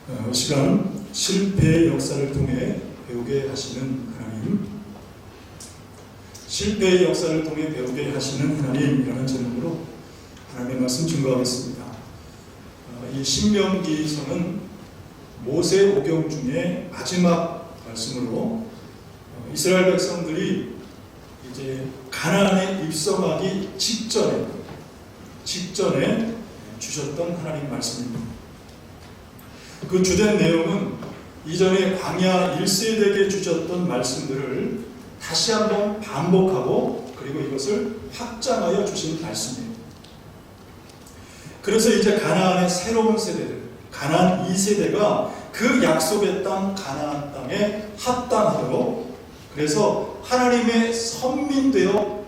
이 시간 실패의 역사를 통해 배우게 하시는 하나님, 실패의 역사를 통해 배우게 하시는 하나님이라는 제목으로 하나님의 말씀 증거하겠습니다. 이 신명기서는 모세오경 중에 마지막 말씀으로 이스라엘 백성들이 이제 가나안에 입성하기 직전에 주셨던 하나님 말씀입니다. 그 주된 내용은 이전에 광야 1세대에게 주셨던 말씀들을 다시 한번 반복하고 그리고 이것을 확장하여 주신 말씀이에요. 그래서 이제 가나안의 새로운 세대들, 가나안 2세대가 그 약속의 땅 가나안 땅에 합당하도록, 그래서 하나님의 선민되어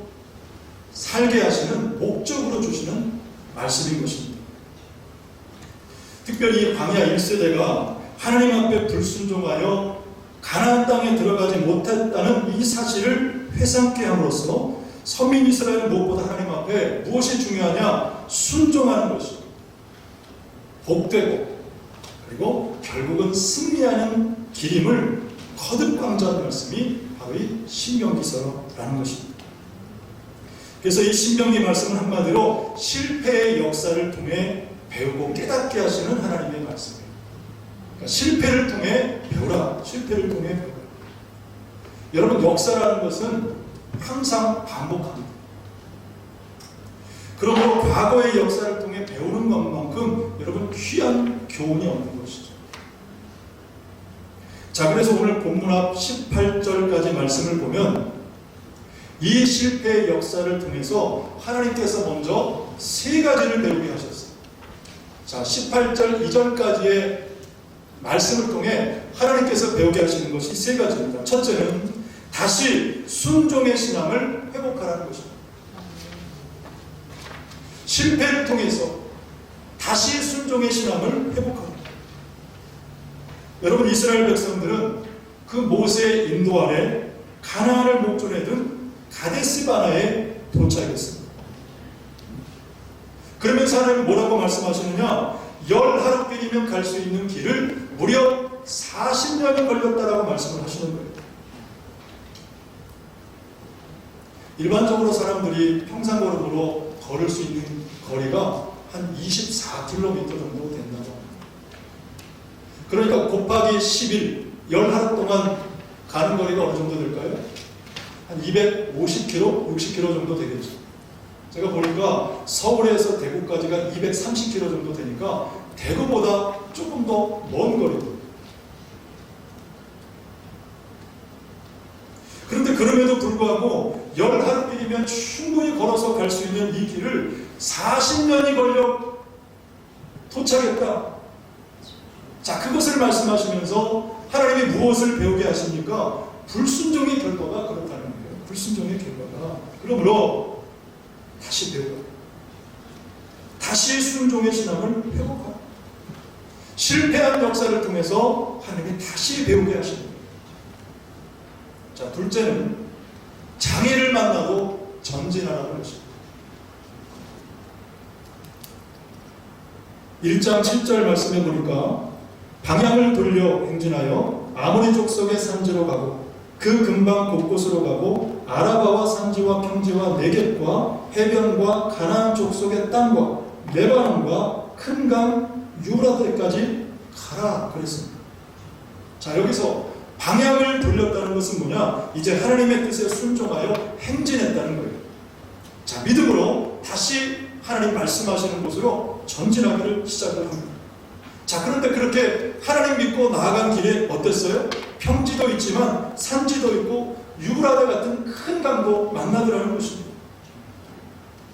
살게 하시는 목적으로 주시는 말씀인 것입니다. 특별히 광야 1세대가 하나님 앞에 불순종하여 가나안 땅에 들어가지 못했다는 이 사실을 회상케 함으로써 선민 이스라엘은 무엇보다 하나님 앞에 무엇이 중요하냐? 순종하는 것이 복되고 그리고 결국은 승리하는 길임을 거듭 강조하는 말씀이 바로 이 신명기서라는 것입니다. 그래서 이 신명기 말씀은 한마디로 실패의 역사를 통해 배우고 깨닫게 하시는 하나님의 말씀이에요. 그러니까 실패를 통해 배우라. 실패를 통해 배우라. 여러분, 역사라는 것은 항상 반복합니다. 그러므로 과거의 역사를 통해 배우는 것만큼 여러분 귀한 교훈이 없는 것이죠. 자, 그래서 오늘 본문 앞 18절까지 말씀을 보면 이 실패의 역사를 통해서 하나님께서 먼저 세 가지를 배우게 하셨어요. 자, 18절 이전까지의 말씀을 통해 하나님께서 배우게 하시는 것이 세 가지입니다. 첫째는 다시 순종의 신앙을 회복하라는 것입니다. 실패를 통해서 다시 순종의 신앙을 회복합니다. 여러분, 이스라엘 백성들은 그 모세의 인도 아래 가나안을 목전에 둔 가데스바나에 도착했습니다. 그러면서 하나님은 뭐라고 말씀하시느냐? 10하룻빛이면 갈 수 있는 길을 무려 40년이 걸렸다라고 말씀을 하시는 거예요. 일반적으로 사람들이 평상걸음으로 걸을 수 있는 거리가 한 24km 정도 된다고 합니다. 그러니까 곱하기 10일, 10하루 동안 가는 거리가 어느 정도 될까요? 한 250km, 60km 정도 되겠죠. 제가 보니까 서울에서 대구까지가 230km 정도 되니까 대구보다 조금 더 먼 거리고. 그런데 그럼에도 불구하고 10하룻빛이면 충분히 걸어서 갈 수 있는 이 길을 40년이 걸려 도착했다. 자, 그것을 말씀하시면서 하나님이 무엇을 배우게 하십니까? 불순종의 결과가 그렇다는 거예요. 불순종의 결과가. 그러므로 다시 배우라. 다시 순종의 신앙을 회복하라. 실패한 역사를 통해서 하나님이 다시 배우게 하십니다. 자, 둘째는 장애를 만나도 전진하라는 것입니다. 1장 7절 말씀해 보니까 방향을 돌려 행진하여 아모리 족속의 산지로 가고 그 근방 곳곳으로 가고 아라바와 산지와 평지와 네겝과 해변과 가나안 족속의 땅과 레바논과 큰 강 유브라데까지 가라 그랬습니다. 자, 여기서 방향을 돌렸다는 것은 뭐냐? 이제 하나님의 뜻에 순종하여 행진했다는 거예요. 자, 믿음으로 다시 하나님 말씀하시는 곳으로 전진하기를 시작을 합니다. 자, 그런데 그렇게 하나님 믿고 나아간 길에 어땠어요? 평지도 있지만 산지도 있고 유브라데 같은 큰 강도 만나더라는 것입니다.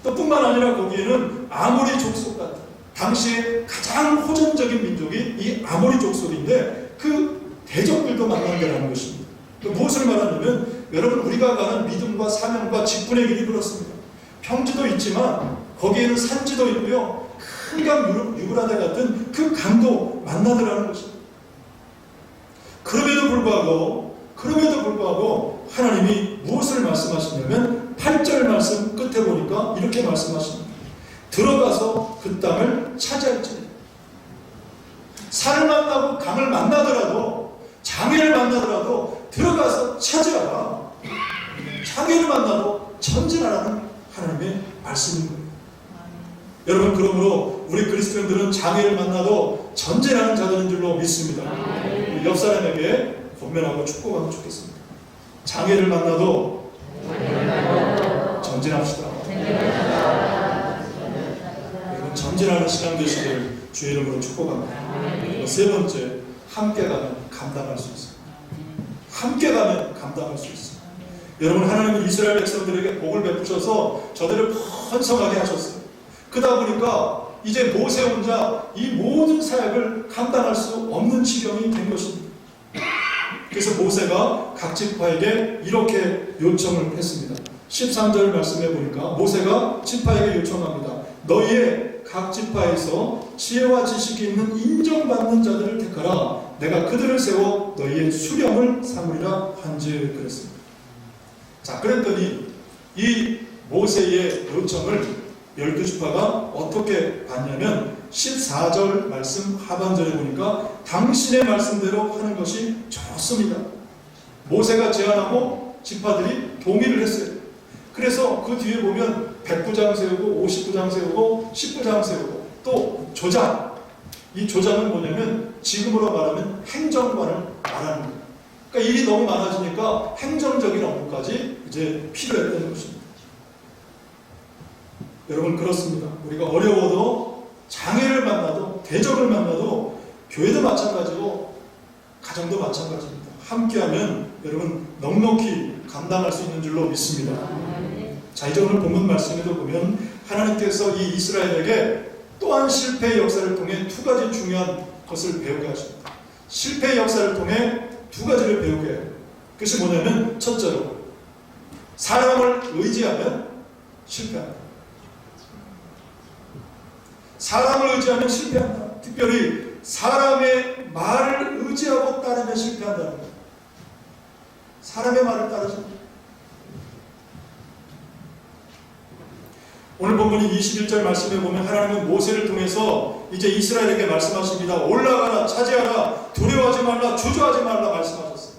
또 뿐만 아니라 거기에는 아모리 족속 같은 당시에 가장 호전적인 민족이 이 아모리 족속인데 그 대적들도 만난다는 것입니다. 무엇을 말하냐면 여러분, 우리가 가는 믿음과 사명과 직분의 길이 그렇습니다. 평지도 있지만 거기에는 산지도 있고요. 큰 강 유브라데 같은 그 강도 만나더라는 것입니다. 그럼에도 불구하고 하나님이 무엇을 말씀하시냐면 8절 말씀 끝에 보니까 이렇게 말씀하십니다. 들어가서 그 땅을 차지할지니. 산을 만나고 강을 만나더라도, 장애를 만나더라도 들어가서 차지하라. 장애를 만나도 전진하라는 하나님의 말씀인 거예요. 여러분, 그러므로 우리 그리스도인들은 장애를 만나도 전진하는 자들인 줄로 믿습니다. 옆 사람에게 권면하고 축복하면 좋겠습니다. 장애를 만나도 전진합시다. 여러분, 전진하는 시간 되시길 주의 이름으로 축복합니다. 세 번째, 함께 가면 감당할 수 있어요. 함께 가면 감당할 수 있어요. 여러분, 하나님은 이스라엘 백성들에게 복을 베푸셔서 저들을 번성하게 하셨어요. 그러다 보니까 이제 모세 혼자 이 모든 사역을 감당할 수 없는 지경이 된 것입니다. 그래서 모세가 각 지파에게 이렇게 요청을 했습니다. 13절 말씀해 보니까 모세가 지파에게 요청합니다. 너희의 각 지파에서 지혜와 지식이 있는 인정받는 자들을 택하라. 내가 그들을 세워 너희의 수령을 삼으리라 한즉 그랬습니다. 자, 그랬더니 이 모세의 요청을 12지파가 어떻게 받냐면 14절 말씀 하반절에 보니까 당신의 말씀대로 하는 것이 좋습니다. 모세가 제안하고 지파들이 동의를 했어요. 그래서 그 뒤에 보면 100부장 세우고 50부장 세우고 10부장 세우고 또 조장. 이 조장은 뭐냐면 지금으로 말하면 행정관을 말하는 거예요. 그러니까 일이 너무 많아지니까 행정적인 업무까지 이제 필요했다는 것입니다. 여러분, 그렇습니다. 우리가 어려워도 장애를 만나도 대적을 만나도 교회도 마찬가지고 가정도 마찬가지입니다. 함께하면 여러분 넉넉히 감당할 수 있는 줄로 믿습니다. 자, 이제 오늘 본문 말씀에도 보면 하나님께서 이 이스라엘에게 또한 실패의 역사를 통해 두 가지 중요한 것을 배우게 하십니다. 실패의 역사를 통해 두 가지를 배우게 해요. 그것이 뭐냐면 첫째로 사람을 의지하면 실패한다. 사람을 의지하면 실패한다. 특별히 사람의 말을 의지하고 따르면 실패한다는 거예요. 사람의 말을 따르지. 오늘 본문이 21절 말씀에 보면 하나님은 모세를 통해서 이제 이스라엘에게 말씀하십니다. 올라가라, 차지하라, 두려워하지 말라, 주저하지 말라 말씀하셨어요.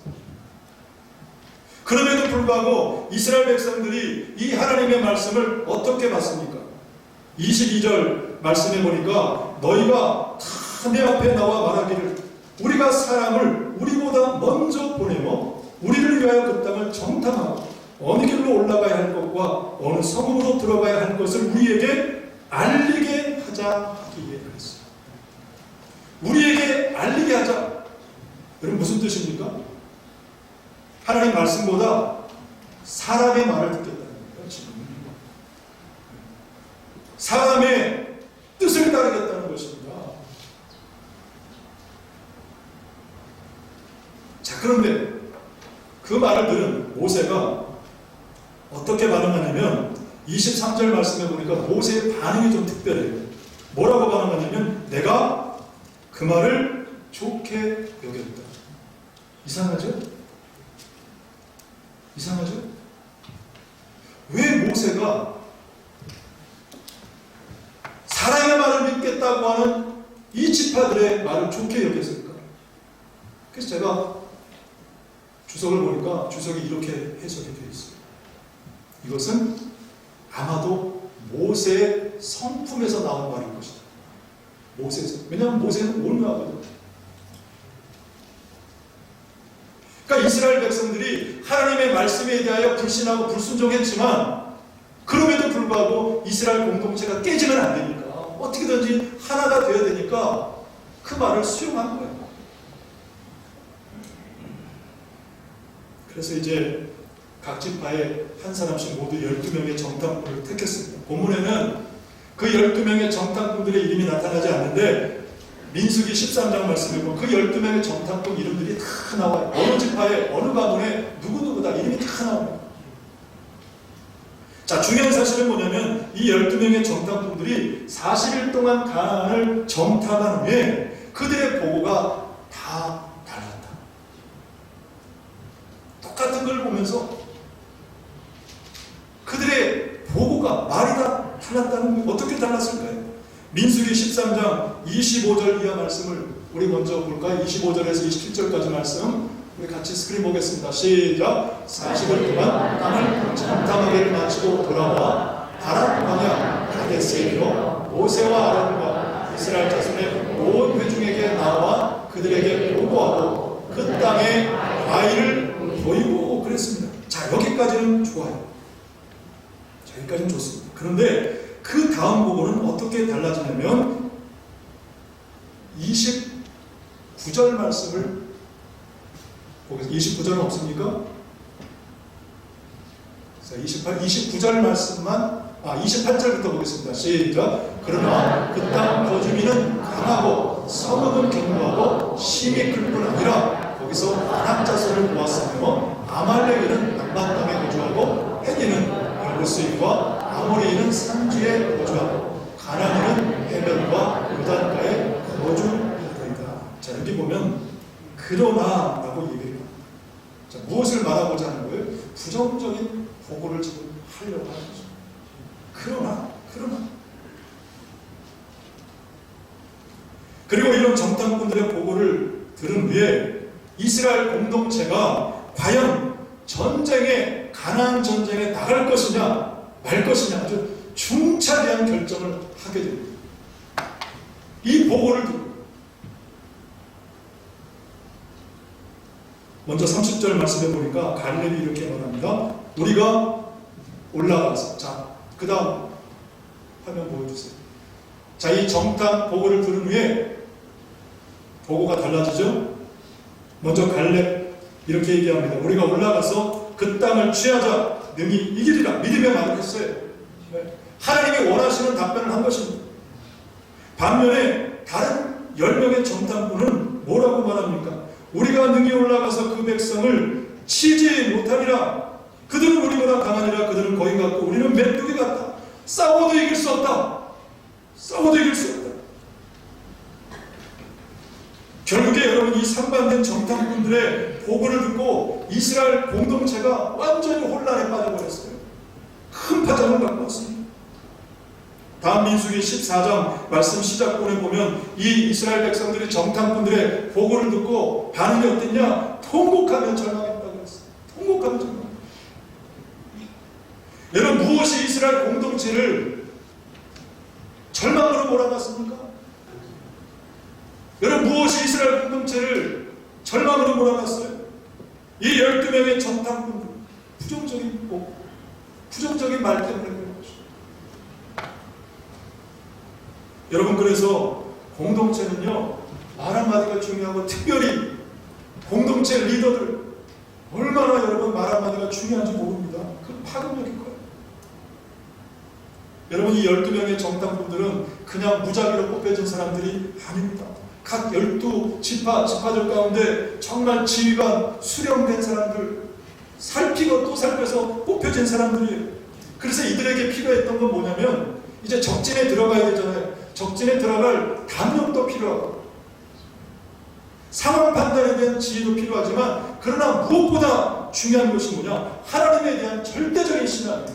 그럼에도 불구하고 이스라엘 백성들이 이 하나님의 말씀을 어떻게 받습니까? 22절 말씀해 보니까 너희가 다 내 앞에 나와 말하기를 우리가 사람을 우리보다 먼저 보내어 우리를 위하여 그 땅을 정탐하고 어느 길로 올라가야 할 것과 어느 성읍으로 들어가야 할 것을 우리에게 알리게 하자 하기에 그랬어요. 우리에게 알리게 하자. 여러분, 무슨 뜻입니까? 하나님 말씀보다 사람의 말을 듣겠다는 거예요. 지금 사람의 뜻을 따르겠다는 것입니다. 자, 그런데 그 말을 들은 모세가 어떻게 반응하냐면 23절 말씀에 보니까 모세의 반응이 좀 특별해요. 뭐라고 반응하냐면 내가 그 말을 좋게 여겼다. 이상하죠? 이상하죠? 왜 모세가 사람의 말을 믿겠다고 하는 이 지파들의 말을 좋게 여겼을까? 그래서 제가 주석을 보니까 주석이 이렇게 해석이 되어 있어요. 이것은 아마도 모세의 성품에서 나온 말일 것이다. 모세에서. 왜냐하면 모세는 온유하거든요. 그러니까 이스라엘 백성들이 하나님의 말씀에 대하여 불신하고 불순종했지만 그럼에도 불구하고 이스라엘 공동체가 깨지면 안 되니까 어떻게든지 하나가 되어야 되니까 그 말을 수용한 거예요. 그래서 이제 각 지파에 한 사람씩 모두 12명의 정탐꾼을 택했습니다. 본문에는 그 12명의 정탐꾼들의 이름이 나타나지 않는데 민수기 13장 말씀에 보면 그 12명의 정탐꾼 이름들이 다 나와요. 어느 지파에 어느 가문에 누구누구다 이름이 다 나와요. 자, 중요한 사실은 뭐냐면 이 12명의 정탐꾼들이 40일 동안 가나안을 정탐한 후에 그들의 보고가 다 달랐다. 똑같은 걸 보면서 그들의 보고가 말이 다 달랐다는 거예요. 어떻게 달랐을까요? 민수기 13장 25절 이하 말씀을 우리 먼저 볼까요? 25절에서 27절까지 말씀 우리 같이 스크린 보겠습니다. 시작. 40일 동안 땅을 정탐하기를 마치고 돌아와 아람 광야 가데스에이로 모세와 아론과 이스라엘 자손의 온 회중에게 나와 그들에게 보고하고 그 땅의 과일을 보이고 그랬습니다. 자, 여기까지는 좋아요. 자, 여기까지는 좋습니다. 그런데 그 다음 보고는 어떻게 달라지냐면 29절 말씀을 보겠습니다. 29절은 없습니까? 자, 29절 말씀만 28절부터 보겠습니다. 시작. 그러나 그 땅 거주민은 강하고 성읍은 견고하고 심히 클 뿐 아니라 거기서 아낙 자손을 보았으며 아말렉인은 남방 땅에 거주하고 헤디는 여부스인과 아모리인은 산지에 거주하고 가나안인은 해변과 요단가에 거주하더이다. 자, 여기 보면 그러나라고 얘기를 합니다. 자, 무엇을 말하고자 하는 거예요? 부정적인 보고를 지금 하려고 하는 거죠. 그러나 그리고 이런 정탐꾼들의 보고를 들은 후에 이스라엘 공동체가 과연 전쟁에 가나안 전쟁에 나갈 것이냐 말 것이냐 아주 중차대한 결정을 하게 됩니다. 이 보고를 듣고 먼저 30절 말씀해 보니까 갈렙이 이렇게 말합니다. 우리가 올라가서 자, 그 다음 화면 보여주세요. 자, 이 정탐 보고를 들은 후에 보고가 달라지죠. 먼저 갈렙 이렇게 얘기합니다. 우리가 올라가서 그 땅을 취하자 능히 이기리라 믿음의 말을 했어요. 하나님이 원하시는 답변을 한 것입니다. 반면에 다른 10명의 정탐꾼은 뭐라고 말합니까? 우리가 능히 올라가서 그 백성을 치지 못하리라. 그들은 우리보다 강하니라. 그들은 거인 같고 우리는 메뚜기 같다. 싸워도 이길 수 없다. 싸워도 이길 수 없다. 결국에 여러분 이 상반된 정탐꾼들의 보고를 듣고 이스라엘 공동체가 완전히 혼란에 빠져버렸어요. 큰 파장을 갖고 왔습니다. 다음 민수기 14장 말씀 시작본에 보면 이 이스라엘 백성들이 정탐꾼들의 보고를 듣고 반응이 어땠냐? 통곡하며 절망했다고 그랬어요. 통곡하며 절망. 여러분 무엇이 이스라엘 공동체를 절망으로 몰아갔습니까? 여러분 무엇이 이스라엘 공동체를 절망으로 몰아갔어요? 이 12명의 정탐꾼들 부정적인 말 때문에 그런 것입니다. 여러분 그래서 공동체는요 말 한마디가 중요하고 특별히 공동체 리더들 얼마나 여러분 말 한마디가 중요한지 모릅니다. 그 파급력일 거예요. 여러분 이 12명의 정탐꾼들은 그냥 무작위로 뽑혀진 사람들이 아닙니다. 각 12지파들 가운데 정말 지휘관 수령된 사람들 살피고 또 살펴서 뽑혀진 사람들이에요. 그래서 이들에게 필요했던 건 뭐냐면 이제 적진에 들어가야 되잖아요. 적진에 들어갈 담력도 필요하고 상황 판단에 대한 지혜도 필요하지만 그러나 무엇보다 중요한 것이 뭐냐? 하나님에 대한 절대적인 신앙입니다.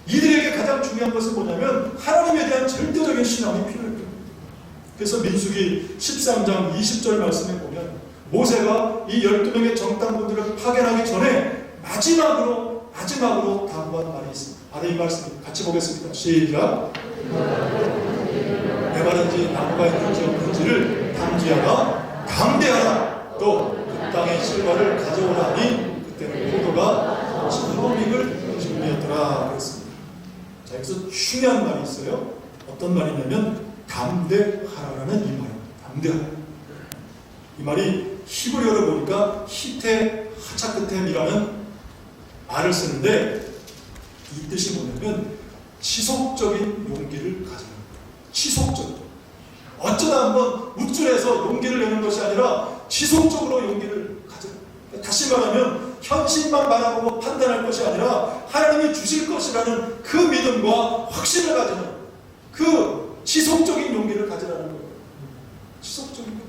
이들에게 가장 중요한 것은 뭐냐면 하나님에 대한 절대적인 신앙이 필요해요. 그래서 민수기 13장 20절 말씀에 보면 모세가 이 12명의 정탐꾼들을 파견하기 전에 마지막으로 당부한 말이 있습니다. 바로 이 말씀 같이 보겠습니다. 시작. 내 말인지 나무가 있는지 없는지를 탐지하라 담대하라 또 그 땅의 실과를 가져오라니 그때는 포도가 진범익을 준비했더라 그랬습니다. 자, 여기서 중요한 말이 있어요. 어떤 말이냐면 담대하라는 이 말입니다. 담대하라. 이 말이 히브리어로 보니까 히테 하차크템이라는 말을 쓰는데 이 뜻이 뭐냐면 지속적인 용기를 가져라. 지속적인. 어쩌다 한번 우쭐해서 용기를 내는 것이 아니라 지속적으로 용기를 가져라. 다시 말하면 현실만 바라보고 판단할 것이 아니라 하나님이 주실 것이라는 그 믿음과 확신을 가지는 그 지속적인 용기를 가지라는 거예요. 지속적인 용기.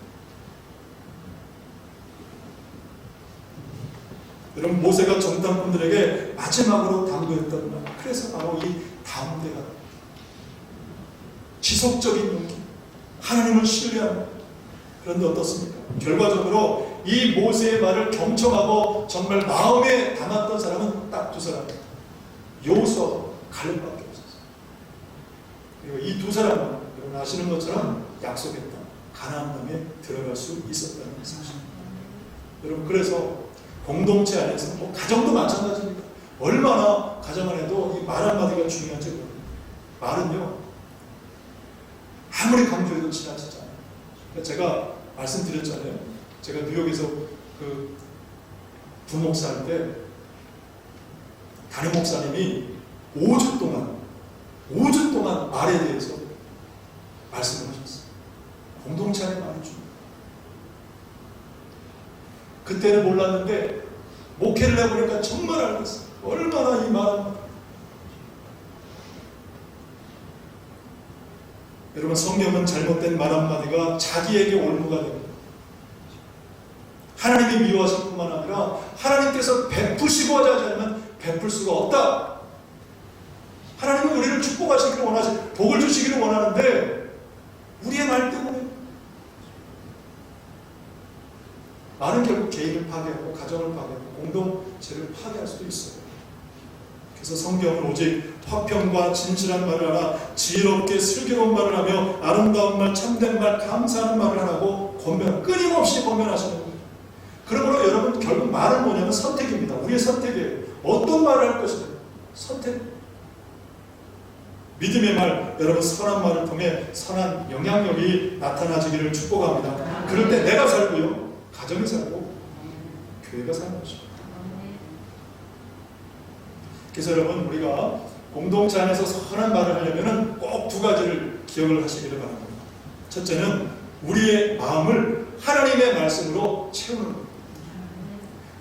여러분 모세가 정탐꾼들에게 마지막으로 당부했던 말, 그래서 바로 이 담대가 지속적인 용기, 하나님을 신뢰합니다. 그런데 어떻습니까? 결과적으로 이 모세의 말을 경청하고 정말 마음에 담았던 사람은 딱 두 사람입니다. 여호수아와 갈렙밖에 없었어요. 그리고 이 두 사람은 여러분 아시는 것처럼 약속했던 가나안 땅에 들어갈 수 있었다는 사실입니다. 여러분, 그래서 공동체 안에서 뭐 가정도 마찬가지입니다. 얼마나 가정 안에도 이 말 한마디가 중요한지 모릅니다. 말은요, 아무리 강조해도 지나치지 않아요. 제가 말씀드렸잖아요. 제가 뉴욕에서 그 부목사 할 때 담임 목사님이 5주 동안 말에 대해서 말씀을 하셨어요. 공동체 안에 말이 중요해요. 그때는 몰랐는데 목회를 해보니까 정말 알겠어요. 얼마나 이 말은. 여러분, 성경은 잘못된 말 한마디가 자기에게 올무가 됩니다. 하나님이 미워하실 뿐만 아니라 하나님께서 베푸시고 하지 않으면 베풀 수가 없다. 하나님은 우리를 축복하시기를 원하시, 복을 주시기를 원하는데 우리의 말 때문에 말은 결국 개인을 파괴하고 가정을 파괴하고 공동체를 파괴할 수도 있어요. 그래서 성경은 오직 화평과 진실한 말을 하라, 지혜롭게 슬기로운 말을 하며 아름다운 말, 참된 말, 감사하는 말을 하라고 끊임없이 권면하시는 거예요. 그러므로 여러분, 결국 말은 뭐냐면 선택입니다. 우리의 선택이에요. 어떤 말을 할 것이냐. 선택. 믿음의 말, 여러분, 선한 말을 통해 선한 영향력이 나타나지기를 축복합니다. 그럴 때 내가 살고요, 가정이 살고 교회가 사는 것입니다. 그래서 여러분, 우리가 공동체 안에서 선한 말을 하려면 꼭 두 가지를 기억을 하시기를 바랍니다. 첫째는 우리의 마음을 하나님의 말씀으로 채우는 겁니다.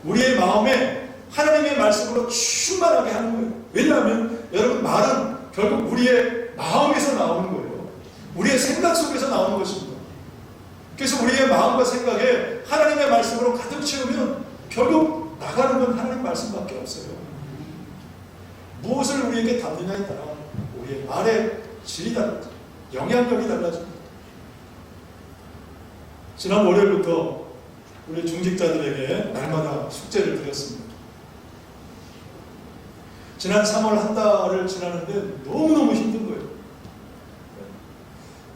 우리의 마음에 하나님의 말씀으로 충만하게 하는 거예요. 왜냐하면 여러분, 말은 결국 우리의 마음에서 나오는 거예요. 우리의 생각 속에서 나오는 것입니다. 그래서 우리의 마음과 생각에 하나님의 말씀으로 가득 채우면 결국 나가는 건 하나님 말씀밖에 없어요. 무엇을 우리에게 담느냐에 따라 우리의 말의 질이 달라집니다. 영향력이 달라집니다. 지난 월요일부터 우리 중직자들에게 날마다 숙제를 드렸습니다. 지난 3월 한 달을 지나는데 너무너무 힘든 거예요.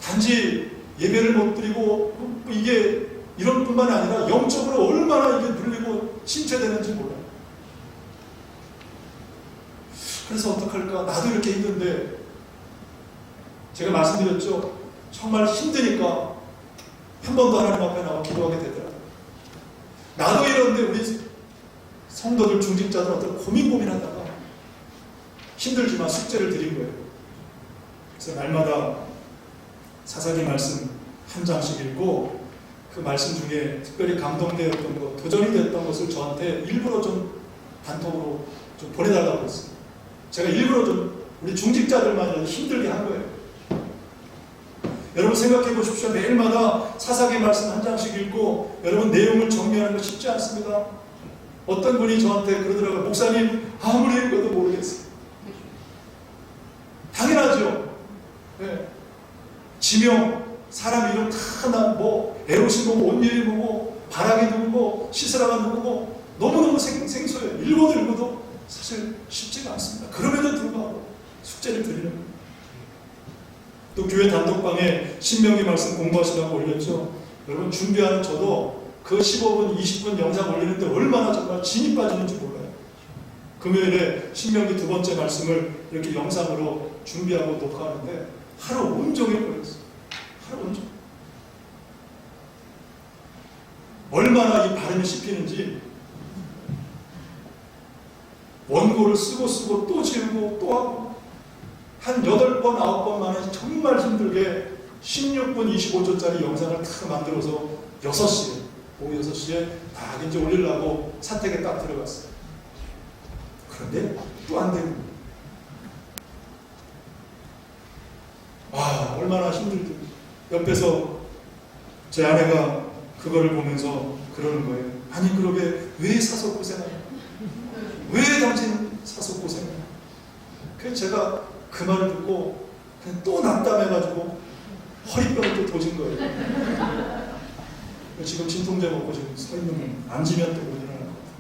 단지 예배를 못 드리고 이게 이런 뿐만 아니라 영적으로 얼마나 이게 눌리고 침체되는지 몰라요. 그래서 어떡할까? 나도 이렇게 힘든데, 제가 말씀드렸죠. 정말 힘드니까 한 번 더 하나님 앞에 나와 기도하게 되더라고요. 나도 이런데 우리 성도들, 중직자들 어떤 고민하다가 힘들지만 숙제를 드린 거예요. 그래서 날마다 사사기 말씀 한 장씩 읽고 그 말씀 중에 특별히 감동되었던 것, 도전이 됐던 것을 저한테 일부러 좀 단톡으로 좀 보내달라고 했어요. 제가 일부러 좀 우리 중직자들만 힘들게 한 거예요. 여러분 생각해 보십시오. 매일마다 사사기 말씀 한 장씩 읽고 여러분 내용을 정리하는 거 쉽지 않습니다. 어떤 분이 저한테 그러더라고요. 목사님, 아무리 읽어도 모르겠어요. 당연하죠. 네. 지명, 사람 이름 다 뭐 에롯이 보고 온일이 보고 바락이 누구고 시스라가 누구고 너무너무 생소해요. 읽어도 사실 쉽지가 않습니다. 그럼에도 불구하고 숙제를 드리는 거예요. 또 교회 단톡방에 신명기 말씀 공부하시라고 올렸죠. 여러분 준비하는 저도 그 15분, 20분 영상 올리는데 얼마나 정말 진이 빠지는지 몰라요. 금요일에 신명기 두 번째 말씀을 이렇게 영상으로 준비하고 녹화하는데 하루 온종일 걸렸어요. 하루 온종일. 얼마나 이 발음이 씹히는지 원고를 쓰고 또 지우고 또 하고 한 8번, 9번 만에 정말 힘들게 16분 25초짜리 영상을 다 만들어서 6시에, 오후 6시에 다 이제 올리려고 사택에 딱 들어갔어요. 그런데 또 안 되는 거예요. 와, 얼마나 힘들지. 옆에서 제 아내가 그거를 보면서 그러는 거예요. 아니, 그러게 왜 사서 고생하냐? 왜 당신 사서 고생하냐? 그래서 제가 그 말을 듣고 그냥 또 낙담해가지고 허리뼈를 또 도진 거예요. 지금 진통제 먹고 지금 서 있는, 앉으면 또 못 일어날 것 같아요.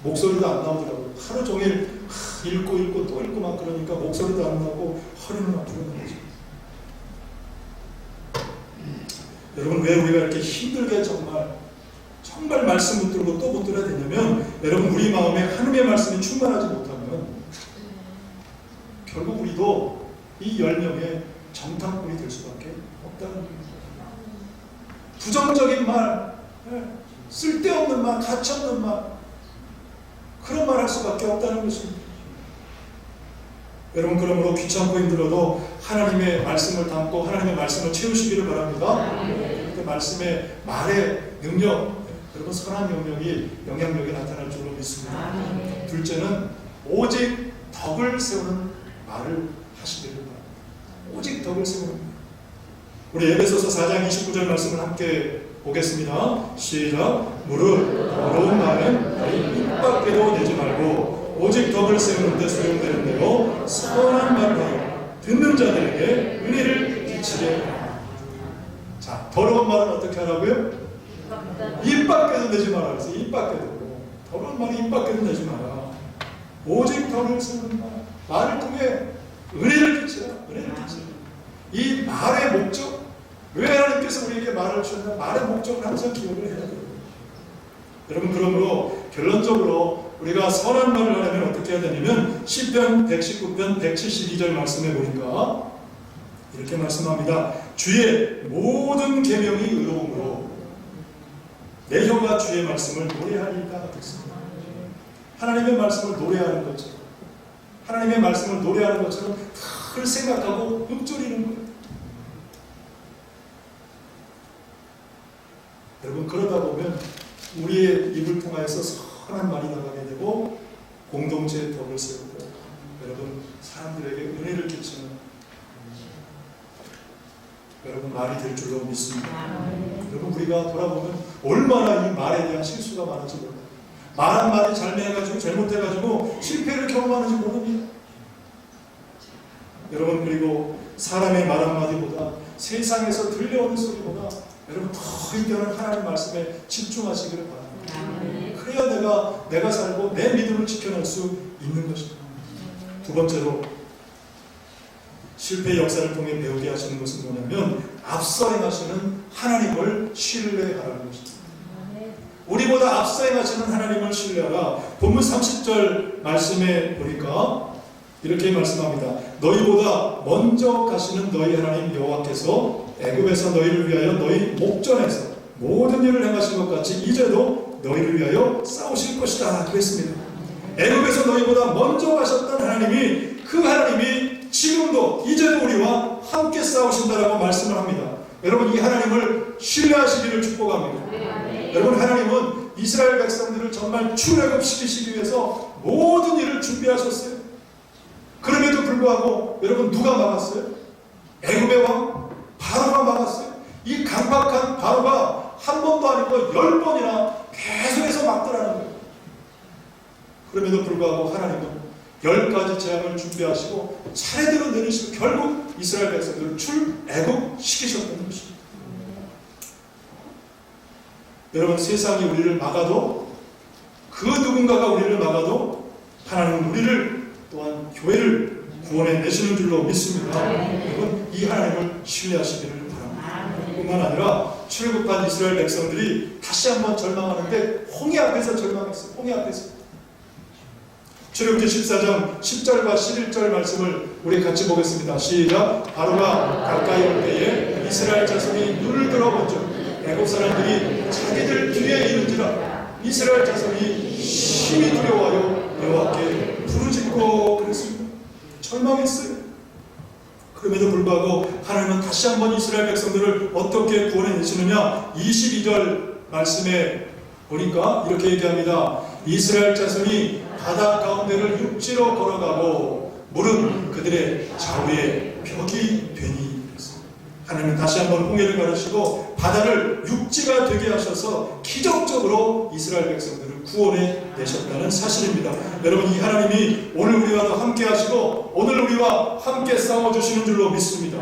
목소리도 안 나오더라고요. 하루 종일 읽고 또 읽고 막 그러니까 목소리도 안 나오고 허리는 아프고 거죠. 여러분, 왜 우리가 이렇게 힘들게 정말 말씀 붙들고 또 붙들어야 되냐면, 여러분, 우리 마음에 하나님의 말씀이 충만하지 못하면 결국 우리도 이 10명의 정탐꾼이 될 수밖에 없다는 겁니다. 부정적인 말, 쓸데없는 말, 가치없는 말, 그런 말 할 수밖에 없다는 것입니다. 여러분, 그러므로 귀찮고 힘들어도 하나님의 말씀을 담고 하나님의 말씀을 채우시기를 바랍니다. 그 말씀의 말의 능력, 여러분, 선한 영향력이 나타날 줄로 믿습니다. 둘째는 오직 덕을 세우는 말을 하시기를 바랍니다. 오직 덕을 세우는 말. 우리 에베소서 4장 29절 말씀을 함께 보겠습니다. 시작. 무릇 더러운 말은 너희 입 밖에도 내지 말고 오직 덕을 세우는 데 소용되는 대로 선한 말을 하여 듣는 자들에게 은혜를 끼치게 하라. 자, 더러운 말은 어떻게 하라고요? 입 밖에도 내지 마라. 그래서 입 밖에도, 더러운 말은 입 밖에도 내지 마라. 오직 덕을 세우는 말을 통해 은혜를 끼치라. 은혜를 끼치라. 이 말의 목적, 왜 하나님께서 우리에게 말을 주셨나? 말의 목적을 항상 기억을 해야 돼요. 여러분, 그러므로 결론적으로 우리가 선한 말을 하려면 어떻게 해야 되냐면, 시편 119편 172절 말씀해 보니까 이렇게 말씀합니다. 주의 모든 계명이 의로움으로 내 혀가 주의 말씀을 노래하리이다. 그랬습니다. 하나님의 말씀을 노래하는 것처럼, 하나님의 말씀을 노래하는 것처럼 늘 생각하고 읊조리는 거예요. 여러분, 그러다 보면 우리의 입을 통하여서 선한 말이 나가게 되고 공동체의 덕을 세우고, 여러분, 사람들에게 은혜를 끼치는 여러분 말이 될 줄로 믿습니다. 여러분, 우리가 돌아보면 얼마나 이 말에 대한 실수가 많은지 몰라요. 말 한마디 잘못해가지고 실패를 경험하는지 모릅니다. 여러분, 그리고 사람의 말 한마디보다 세상에서 들려오는 소리보다 여러분 더 이겨는 하나님 말씀에 집중하시기를 바랍니다. 그래야 내가 살고 내 믿음을 지켜낼 수 있는 것입니다. 두 번째로 실패의 역사를 통해 배우게 하시는 것은 뭐냐면, 앞서 행하시는 하나님을 신뢰하라는 것입니다. 우리보다 앞서 행하시는 하나님을 신뢰하라. 본문 30절 말씀에 보니까 이렇게 말씀합니다. 너희보다 먼저 가시는 너희 하나님 여호와께서 애굽에서 너희를 위하여 너희 목전에서 모든 일을 행하신 것 같이 이제도 너희를 위하여 싸우실 것이다. 그랬습니다. 애굽에서 너희보다 먼저 가셨던 하나님이, 그 하나님이 지금도 이제도 우리와 함께 싸우신다라고 말씀을 합니다. 여러분, 이 하나님을 신뢰하시기를 축복합니다. 여러분, 하나님은 이스라엘 백성들을 정말 출애굽시키시기 위해서 모든 일을 준비하셨어요. 그럼에도 불구하고 여러분, 누가 막았어요? 애굽의 왕 바로가 막았어요. 이 강박한 바로가 한 번도 아니고 10번이나 계속해서 막더라는 거예요. 그럼에도 불구하고 하나님은 10가지 재앙을 준비하시고 차례대로 내리시고 결국 이스라엘 백성들을 출애굽시키셨다는 것입니다. 여러분, 세상이 우리를 막아도, 그 누군가가 우리를 막아도 하나님은 우리를 또한 교회를 구원해 내시는 줄로 믿습니다. 여러분, 이 하나님을 신뢰하시기를 바랍니다. 뿐만 아니라 출애굽한 이스라엘 백성들이 다시 한번 절망하는데 홍해 앞에서 절망했어요. 홍해 앞에서. 출애굽기 14장 10절과 11절 말씀을 우리 같이 보겠습니다. 시작. 바로가 가까이 올 때에 이스라엘 자손이 눈을 들어본즉 애굽 사람들이 자기들 뒤에 이른지라 이스라엘 자손이 심히 두려워하여 여호와께 부르짖고 그랬습니다. 절망했어요. 그럼에도 불구하고 하나님은 다시 한번 이스라엘 백성들을 어떻게 구원해 내시느냐. 22절 말씀에 보니까 이렇게 얘기합니다. 이스라엘 자손이 바다 가운데를 육지로 걸어가고 물은 그들의 좌우에 벽이 되니. 하나님은 다시 한번 홍해를 가르시고 바다를 육지가 되게 하셔서 기적적으로 이스라엘 백성들을 구원해 내셨다는 사실입니다. 여러분, 이 하나님이 오늘 우리와 함께 하시고 오늘 우리와 함께 싸워주시는 줄로 믿습니다.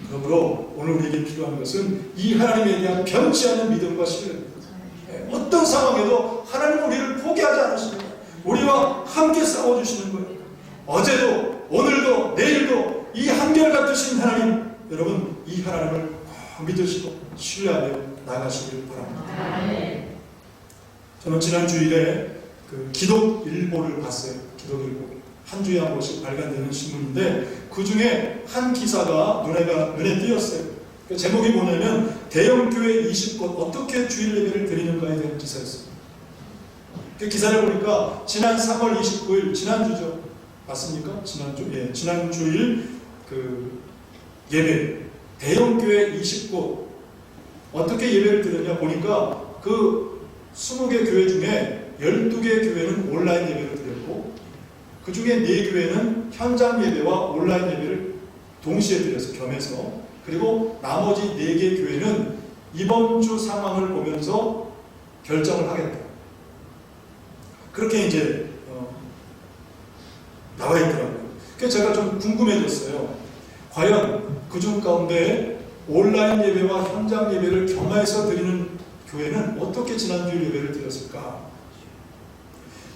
그러므로 오늘 우리에게 필요한 것은 이 하나님에 대한 변치 않는 믿음과 신뢰입니다. 어떤 상황에도 하나님은 우리를 포기하지 않으시는 거예요. 우리와 함께 싸워주시는 거예요. 어제도 오늘도 내일도 이 한결같으신 하나님, 여러분 이 하나님을 꼭 믿으시고 신뢰하며 나가시길 바랍니다. 저는 지난 주일에 그 기독일보를 봤어요. 기독일보. 한 주에 한 번씩 발간되는 신문인데 그 중에 한 기사가 눈에 띄었어요. 그 제목이 뭐냐면 대형교회 20곳 어떻게 주일 예배를 드리는가에 대한 기사였어요. 그 기사를 보니까 지난 3월 29일 지난주죠. 맞습니까? 지난주? 예, 지난주일 그 예배 대형교회 20곳 어떻게 예배를 드렸냐 보니까 그 20개 교회 중에 12개 교회는 온라인 예배를 드렸고 그 중에 4교회는 현장 예배와 온라인 예배를 동시에 드려서 겸해서 그리고 나머지 4개 교회는 이번 주 상황을 보면서 결정을 하겠다. 그렇게 이제 나와 있더라고요. 그래서 제가 좀 궁금해졌어요. 과연 그중 가운데 온라인 예배와 현장 예배를 겸해서 드리는 교회는 어떻게 지난주 예배를 드렸을까?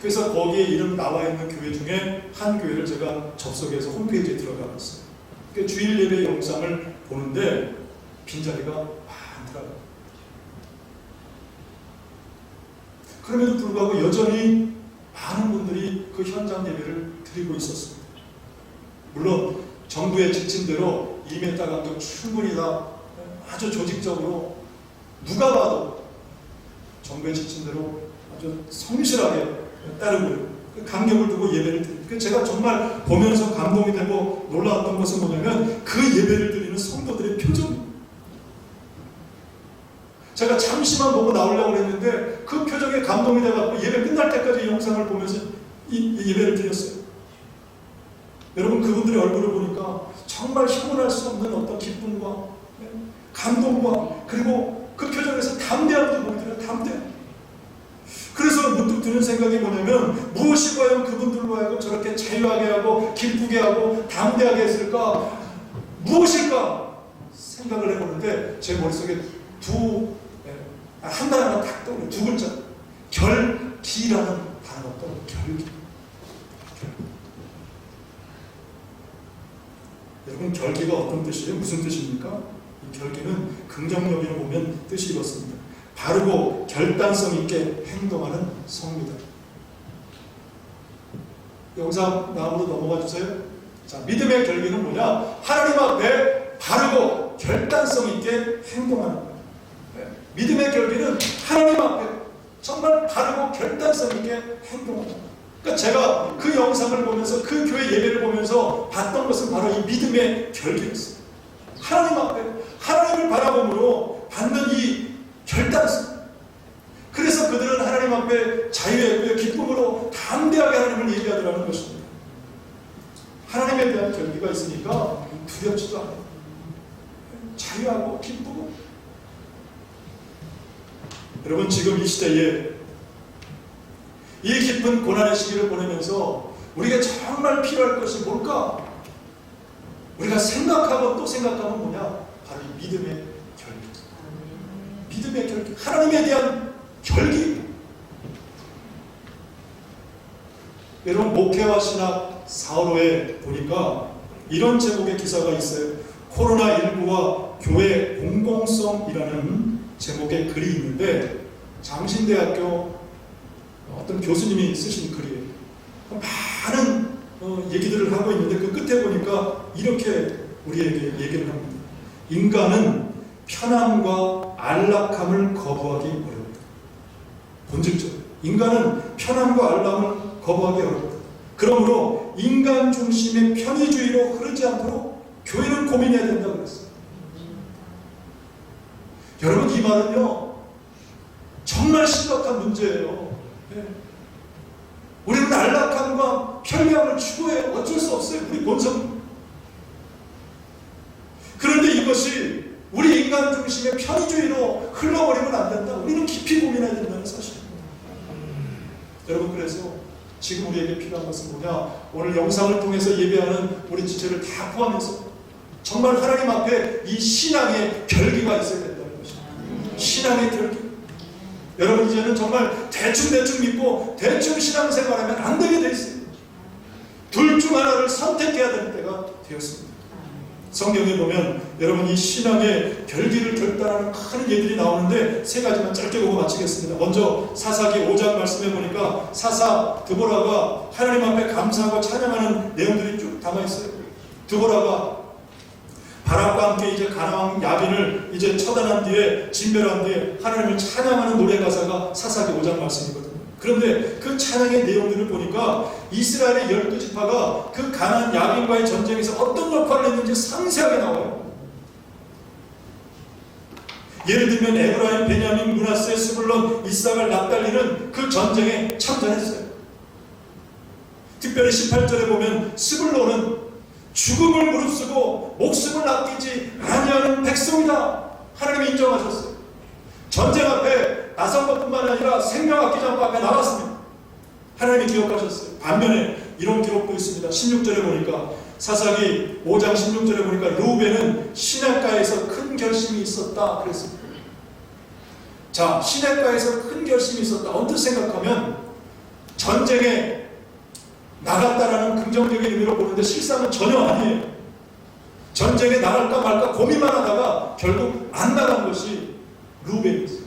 그래서 거기에 이름 나와 있는 교회 중에 한 교회를 제가 접속해서 홈페이지에 들어가 봤어요. 그러니까 주일 예배 영상을 보는데 빈자리가 많더라고요. 그럼에도 불구하고 여전히 많은 분들이 그 현장 예배를 드리고 있었습니다. 물론 정부의 지침대로 2m 간격 충분히 다 아주 조직적으로 누가 봐도 정부의 지침대로 아주 성실하게 따르고요. 간격을 두고 예배를 드립니다. 제가 정말 보면서 감동이 되고 놀라웠던 것은 뭐냐면 그 예배를 드리는 성도들의 표정입니다. 제가 잠시만 보고 나오려고 했는데 그 표정에 감동이 돼서 예배 끝날 때까지 이 영상을 보면서 이 예배를 드렸어요. 여러분 그분들의 얼굴을 보니까 정말 형언할 수 없는 어떤 기쁨과 감동과 그리고 그 표정에서 담대함도 보이더라고요. 담대함. 그래서 문득 드는 생각이 뭐냐면 무엇이 과연 그분들로 하여금 저렇게 자유하게 하고 기쁘게 하고 담대하게 했을까? 무엇일까? 생각을 해보는데 제 머릿속에 하나하나 딱 떠오르는 두 글자 결기라는 단어가 떠오르는 결기. 여러분 결기가 어떤 뜻이에요? 무슨 뜻입니까? 이 결기는 긍정적으로 보면 뜻이 이렇습니다. 바르고 결단성 있게 행동하는 성입니다. 영상 다음으로 넘어가 주세요. 자, 믿음의 결기는 뭐냐? 하나님 앞에 바르고 결단성 있게 행동하는 거예요. 믿음의 결기는 하나님 앞에 정말 바르고 결단성 있게 행동하는 거예요. 그러니까 제가 그 영상을 보면서 그 교회 예배를 보면서 봤던 것은 바로 이 믿음의 결기였어요. 하나님 앞에 하나님을 바라봄으로 받는 이 결단성. 그래서 그들은 하나님 앞에 자유의 기쁨으로 담대하게 하나님을 얘기하더라는 것입니다. 하나님에 대한 결기가 있으니까 두렵지도 않아요. 자유하고 기쁘고. 여러분 지금 이 시대에 이 깊은 고난의 시기를 보내면서 우리가 정말 필요할 것이 뭘까? 우리가 생각하고 또 생각하면 뭐냐? 바로 이 믿음의 결기. 믿음의 결기. 하나님에 대한 결기. 여러분 목회와 신학 4호로에 보니까 이런 제목의 기사가 있어요. 코로나19와 교회 공공성이라는 제목의 글이 있는데 장신대학교 어떤 교수님이 쓰신 글이에요. 많은 얘기들을 하고 있는데 그 끝에 보니까 이렇게 우리에게 얘기를 합니다. 인간은 편함과 안락함을 거부하기 어렵다. 본질적으로 인간은 편함과 안락함을 거부하기 어렵다. 그러므로 인간 중심의 편의주의로 흐르지 않도록 교회는 고민해야 된다고 그랬어요. 여러분 이 말은요 정말 심각한 문제예요. 네. 우리는 안락함과 편리함을 추구해요. 어쩔 수 없어요. 우리 본성. 그런데 이것이 우리 인간 중심의 편의주의로 흘러버리면 안 된다. 우리는 깊이 고민해야 된다는 사실입니다. 여러분 그래서 지금 우리에게 필요한 것은 뭐냐? 오늘 영상을 통해서 예배하는 우리 지체를 다 포함해서 정말 하나님 앞에 이 신앙의 결기가 있어야 된다는 것입니다. 신앙의 결기. 여러분 이제는 정말 대충 믿고 대충 신앙생활하면 안 되게 돼 있어요. 둘 중 하나를 선택해야 되는 때가 되었습니다. 성경에 보면 여러분 이 신앙의 결기를 결단하는 큰 예들이 나오는데 세 가지만 짧게 보고 마치겠습니다. 먼저 사사기 5장 말씀해 보니까 사사 드보라가 하나님 앞에 감사하고 찬양하는 내용들이 쭉 담아 있어요. 드보라가 바락과 함께 이제 가나안 야빈을 이제 처단한 뒤에 진멸한 뒤에 하나님을 찬양하는 노래 가사가 사사기 5장 말씀이거든요. 그런데 그 찬양의 내용들을 보니까 이스라엘의 12지파가 그 가나안 야빈과의 전쟁에서 어떤 역할을 했는지 상세하게 나와요. 예를 들면 에브라임, 베냐민, 므낫세, 스불론, 이삭을 납달리는 그 전쟁에 참전했어요. 특별히 18절에 보면 스불론은 죽음을 무릅쓰고 목숨을 아끼지 아니하는 백성이다. 하나님이 인정하셨어요. 전쟁 앞에 나선 것뿐만 아니라 생명 아끼지 않고 앞에 나왔습니다. 하나님이 기억하셨어요. 반면에 이런 기록도 있습니다. 16절에 보니까 사사기 5장 16절에 보니까 루벤은 시냇가에서 큰 결심이 있었다 그랬습니다. 자, 시냇가에서 큰 결심이 있었다. 언뜻 생각하면 전쟁에 나갔다라는 긍정적인 의미로 보는데 실상은 전혀 아니에요. 전쟁에 나갈까 말까 고민만 하다가 결국 안 나간 것이 루벤이었어요.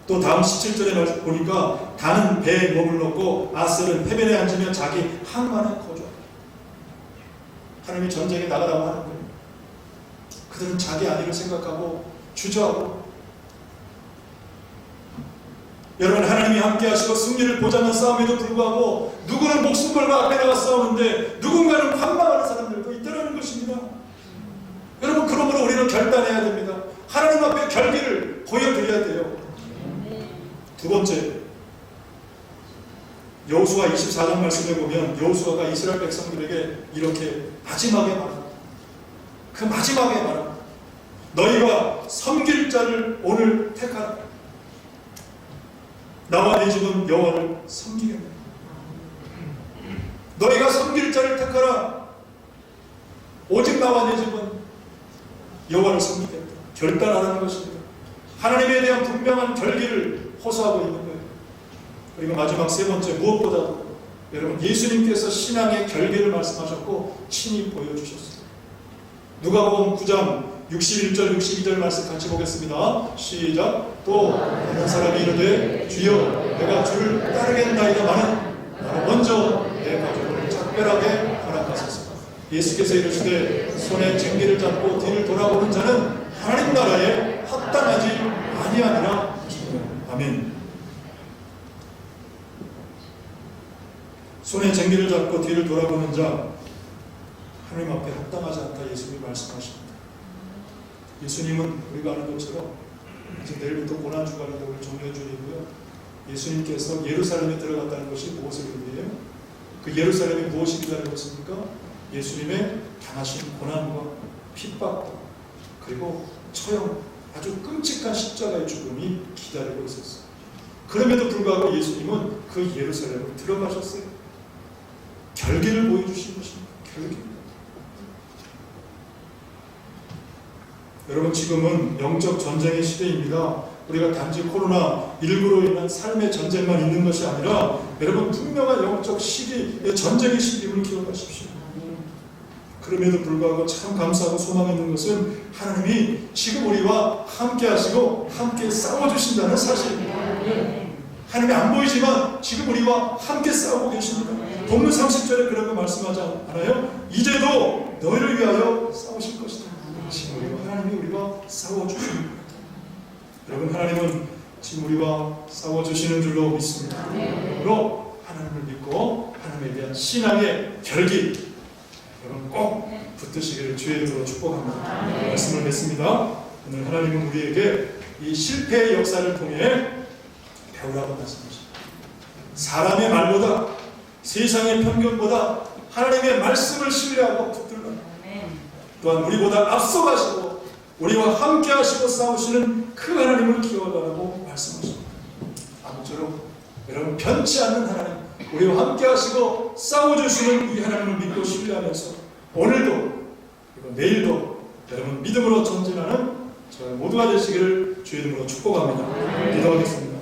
또 다음 17절에 보니까 단은 배에 몸을 넣고 아셀은 해변에 앉으며 자기 항만에 거주하다. 하나님이 전쟁에 나가라고 하는 거예요. 그들은 자기 안위를 생각하고 주저하고. 여러분 하나님이 함께 하시고 승리를 보장한 싸움에도 불구하고 누구는 목숨 걸고 앞에 나가 싸우는데 누군가는 반박하는 사람들도 있다는 것입니다. 여러분 그러므로 우리는 결단해야 됩니다. 하나님 앞에 결기를 보여드려야 돼요. 두 번째, 여호수아 24장 말씀에 보면 여호수아가 이스라엘 백성들에게 이렇게 마지막에 말합니다. 그 마지막에 말합니다. 너희가 섬길 자를 오늘 택하라. 나와 내 집은 여호와를 섬기겠다. 너희가 섬길 자를 택하라. 오직 나와 내 집은 여호와를 섬기겠다. 결단하라는 것입니다. 하나님에 대한 분명한 결기를 호소하고 있는 거예요. 그리고 마지막 세 번째, 무엇보다도 여러분 예수님께서 신앙의 결기를 말씀하셨고 친히 보여주셨어요. 누가복음 9장 61절 62절 말씀 같이 보겠습니다. 시작. 또 다른 사람이 이르되 주여 내가 주를 따르겠나이다마는 나로 먼저 내 가족을 작별하게 허락하소서. 예수께서 이르시되 손에 쟁기를 잡고 뒤를 돌아보는 자는 하나님 나라에 합당하지 아니하니라. 아멘. 손에 쟁기를 잡고 뒤를 돌아보는 자 하나님 앞에 합당하지 않다 예수님이 말씀하십니다. 예수님은 우리가 아는 것처럼 이제 내일부터 고난주간인데 오늘 종료주일이고요. 예수님께서 예루살렘에 들어갔다는 것이 무엇을 의미해요? 그 예루살렘이 무엇이 기다리고 있습니까? 예수님의 당하신 고난과 핍박과 그리고 처형, 아주 끔찍한 십자가의 죽음이 기다리고 있었어요. 그럼에도 불구하고 예수님은 그 예루살렘으로 들어가셨어요. 결기를 보여주신 것입니다. 결기. 여러분 지금은 영적 전쟁의 시대입니다. 우리가 단지 코로나19로 인한 삶의 전쟁만 있는 것이 아니라 여러분 분명한 영적 시기, 전쟁의 시기임을 기억하십시오. 그럼에도 불구하고 참 감사하고 소망 있는 것은 하나님이 지금 우리와 함께 하시고 함께 싸워주신다는 사실입니다. 하나님이 안 보이지만 지금 우리와 함께 싸우고 계십니다. 본문 30절에 그런 거 말씀하지 않아요? 이제도 너희를 위하여 싸우실 것이다. 지금 우리와 하나님이 우리와 싸워주십니다. 여러분 하나님은 지금 우리와 싸워주시는 줄로 믿습니다. 그러므로 하나님을 믿고 하나님에 대한 신앙의 결기 여러분 꼭 붙드시기를 주의 이름으로 축복합니다. 말씀을 맺습니다. 오늘 하나님은 우리에게 이 실패의 역사를 통해 배우라고 말씀하십니다. 사람의 말보다 세상의 편견보다 하나님의 말씀을 신뢰하고 붙들라. 또한 우리보다 앞서가시고 우리와 함께 하시고 싸우시는 그 하나님을 기억하라고 말씀하십니다. 아무쪼록 여러분 변치 않는 하나님, 우리와 함께 하시고 싸워주시는 이 하나님을 믿고 신뢰하면서 오늘도 그리고 내일도 여러분 믿음으로 전진하는 저희 모두가 되시기를 주의 이름으로 축복합니다. 기도하겠습니다.